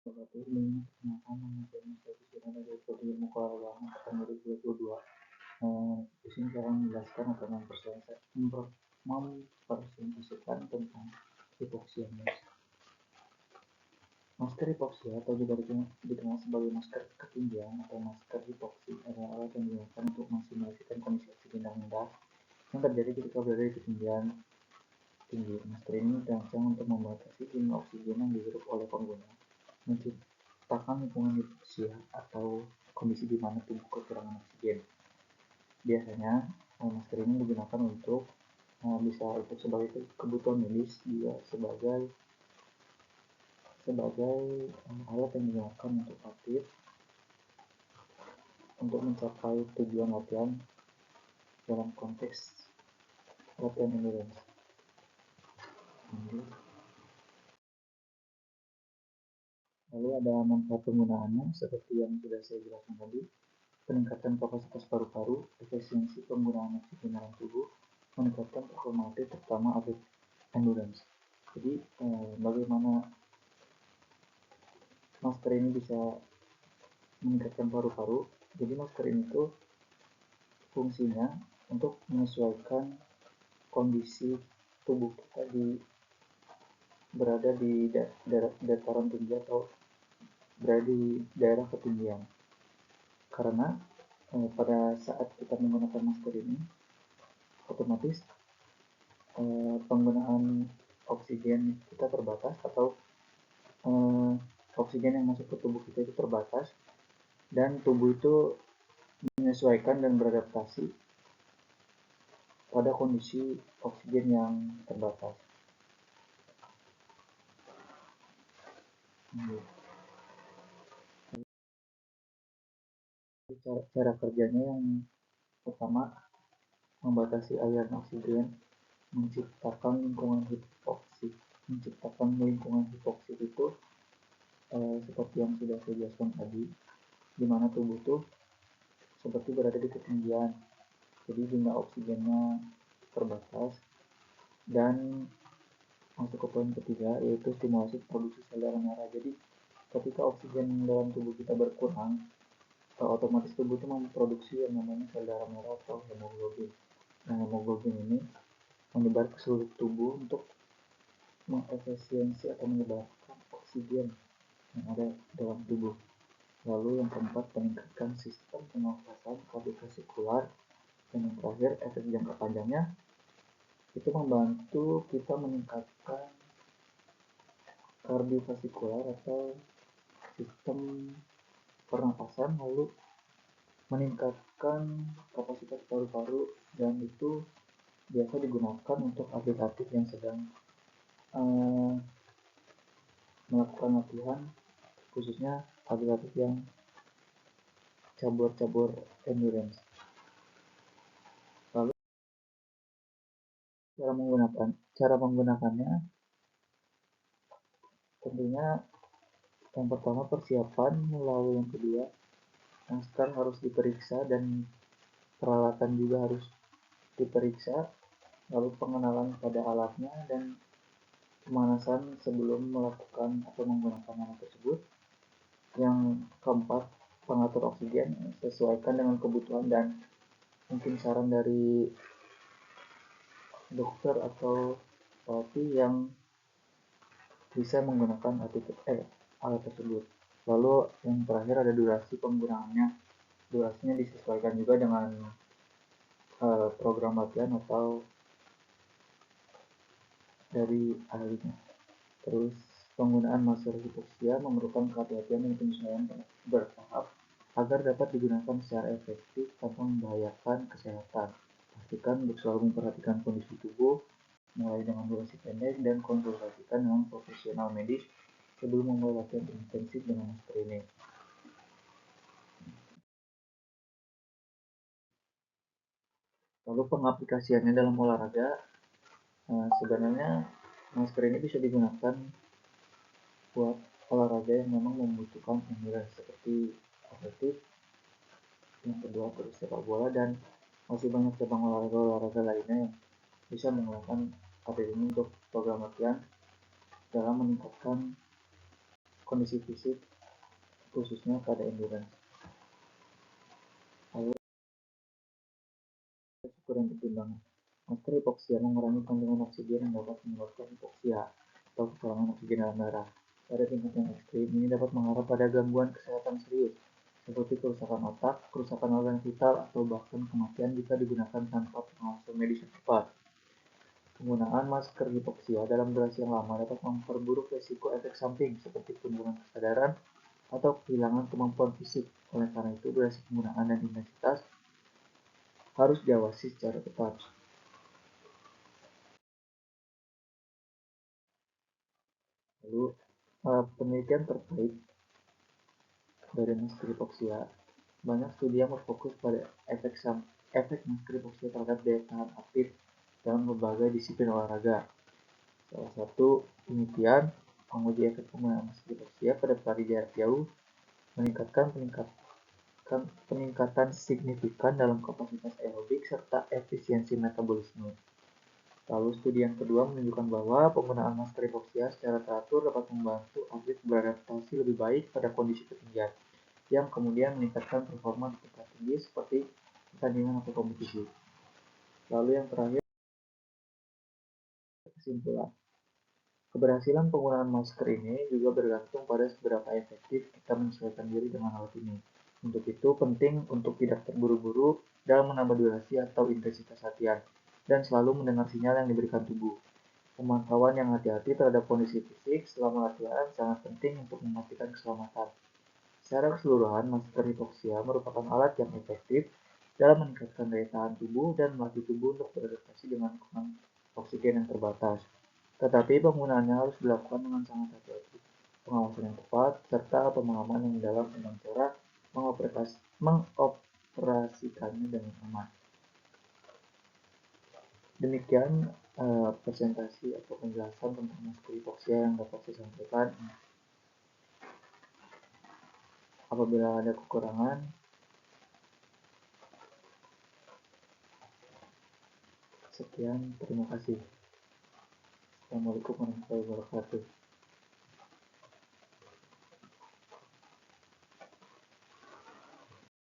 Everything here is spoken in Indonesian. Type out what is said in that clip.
Wabarakatuh. Ini perkenalkan nama saya Muhammad Syahriban dari Prodi Ilmu Keolahragaan Angkatan 2022. Di sini saya akan menjelaskan atau mempresentasikan tentang hipoksia. Masker hipoksia atau juga dikenal sebagai masker ketinggian atau masker hipoksi adalah alat yang digunakan untuk maksimalkan kondisi oksigen dalam darah yang terjadi ketika berada di ketinggian tinggi. Masker ini dirancang untuk membatasi jumlah oksigen yang dihirup oleh pengguna, menciptakan lingkungan hipoksia atau kondisi di mana tubuh kekurangan oksigen. Biasanya masker ini digunakan untuk bisa itu sebagai kebutuhan medis, juga sebagai alat yang digunakan untuk atlet untuk mencapai tujuan latihan dalam konteks latihan endurance. Lalu ada manfaat penggunaannya seperti yang sudah saya jelaskan tadi, peningkatan kapasitas paru-paru, efisiensi penggunaan oksigen dalam tubuh, meningkatkan performa atlet terutama atlet endurance. Jadi bagaimana masker ini bisa meningkatkan paru-paru? Jadi masker ini tuh fungsinya untuk menyesuaikan kondisi tubuh kita berada di dataran tinggi atau berada di daerah ketinggian. Karena pada saat kita menggunakan masker ini, otomatis penggunaan oksigen kita terbatas atau oksigen yang masuk ke tubuh kita itu terbatas, dan tubuh itu menyesuaikan dan beradaptasi pada kondisi oksigen yang terbatas. Cara kerjanya yang pertama, membatasi aliran oksigen, menciptakan lingkungan hipoksi itu seperti yang sudah saya jelaskan tadi, di mana tubuh itu seperti berada di ketinggian, jadi jumlah oksigennya terbatas. Dan masuk ke poin ketiga, yaitu stimulasi produksi sel darah merah. Jadi ketika oksigen dalam tubuh kita berkurang, otomatis tubuh itu memproduksi yang namanya sel darah merah atau hemoglobin. Nah, hemoglobin ini menyebar ke seluruh tubuh untuk mengefisiensi atau menyebarkan oksigen yang ada dalam tubuh. Lalu yang keempat, meningkatkan sistem pernafasan kardiovaskular. Dan yang terakhir, efek jangka panjangnya itu membantu kita meningkatkan kardiovaskular atau sistem pernapasan, lalu meningkatkan kapasitas paru-paru, dan itu biasa digunakan untuk atlet-atlet yang sedang melakukan latihan, khususnya atlet-atlet yang cabur-cabur endurance. Lalu cara menggunakannya tentunya yang pertama persiapan, lalu yang kedua masker harus diperiksa dan peralatan juga harus diperiksa, lalu pengenalan pada alatnya dan pemanasan sebelum melakukan atau menggunakan alat tersebut. Yang keempat, pengatur oksigen sesuaikan dengan kebutuhan dan mungkin saran dari dokter atau pelatih yang bisa menggunakan alat tersebut. Lalu yang terakhir ada durasi penggunaannya. Durasinya disesuaikan juga dengan program latihan atau dari ahlinya. Terus penggunaan masker hipoksia memerlukan kehati-hatian dan penyesuaian bertahap agar dapat digunakan secara efektif tanpa membahayakan kesehatan. Pastikan untuk selalu memperhatikan kondisi tubuh, mulai dengan durasi pendek dan konsultasikan dengan profesional medis sebelum memulai latihan intensif dengan masker ini. Lalu pengaplikasiannya dalam olahraga, sebenarnya masker ini bisa digunakan buat olahraga yang memang membutuhkan endurance seperti atletik, yang kedua terus sepak bola, dan masih banyak cabang olahraga lainnya yang bisa menggunakan atlet ini untuk program latihan dalam meningkatkan kondisi fisik, khususnya pada endurance. Lalu ukur dan pertimbangan. Masker hipoksia mengurangi kandungan oksigen yang dapat menyebabkan hipoksia atau kekurangan oksigen dalam darah. Pada tingkat yang ekstrim, ini dapat mengarah pada gangguan kesehatan serius, seperti kerusakan otak, kerusakan organ vital, atau bahkan kematian jika digunakan tanpa pengawasan medis yang tepat. Penggunaan masker hipoksia dalam durasi yang lama dapat memperburuk risiko efek samping seperti penurunan kesadaran atau kehilangan kemampuan fisik. Oleh karena itu, durasi penggunaan dan intensitas harus diawasi secara ketat. Lalu, penelitian terkait dari masker hipoksia, banyak studi yang berfokus pada efek masker hipoksia terhadap daya tahan aktif dalam berbagai disiplin olahraga. Salah satu penelitian menguji efek penggunaan masker hipoksia pada pelari jarak jauh meningkatkan peningkatan signifikan dalam kapasitas aerobik serta efisiensi metabolisme. Lalu studi yang kedua menunjukkan bahwa penggunaan masker hipoksia secara teratur dapat membantu atlet beradaptasi lebih baik pada kondisi ketinggian, yang kemudian meningkatkan performa di tingkat tinggi seperti pertandingan atau kompetisi. Lalu yang terakhir, kesimpulan. Keberhasilan penggunaan masker ini juga bergantung pada seberapa efektif kita menyesuaikan diri dengan alat ini. Untuk itu, penting untuk tidak terburu-buru dalam menambah durasi atau intensitas latihan, dan selalu mendengar sinyal yang diberikan tubuh. Pemantauan yang hati-hati terhadap kondisi fisik selama latihan sangat penting untuk memastikan keselamatan. Secara keseluruhan, masker hipoksia merupakan alat yang efektif dalam meningkatkan daya tahan tubuh dan melatih tubuh untuk beradaptasi dengan kurang oksigen yang terbatas. Tetapi penggunaannya harus dilakukan dengan sangat hati-hati, pengawasan yang tepat, serta pemahaman yang dalam tentang cara mengoperasikannya dengan aman. Demikian presentasi atau penjelasan tentang masker hipoksia yang dapat saya sampaikan. Apabila ada kekurangan, sekian, terima kasih. Assalamualaikum warahmatullahi wabarakatuh.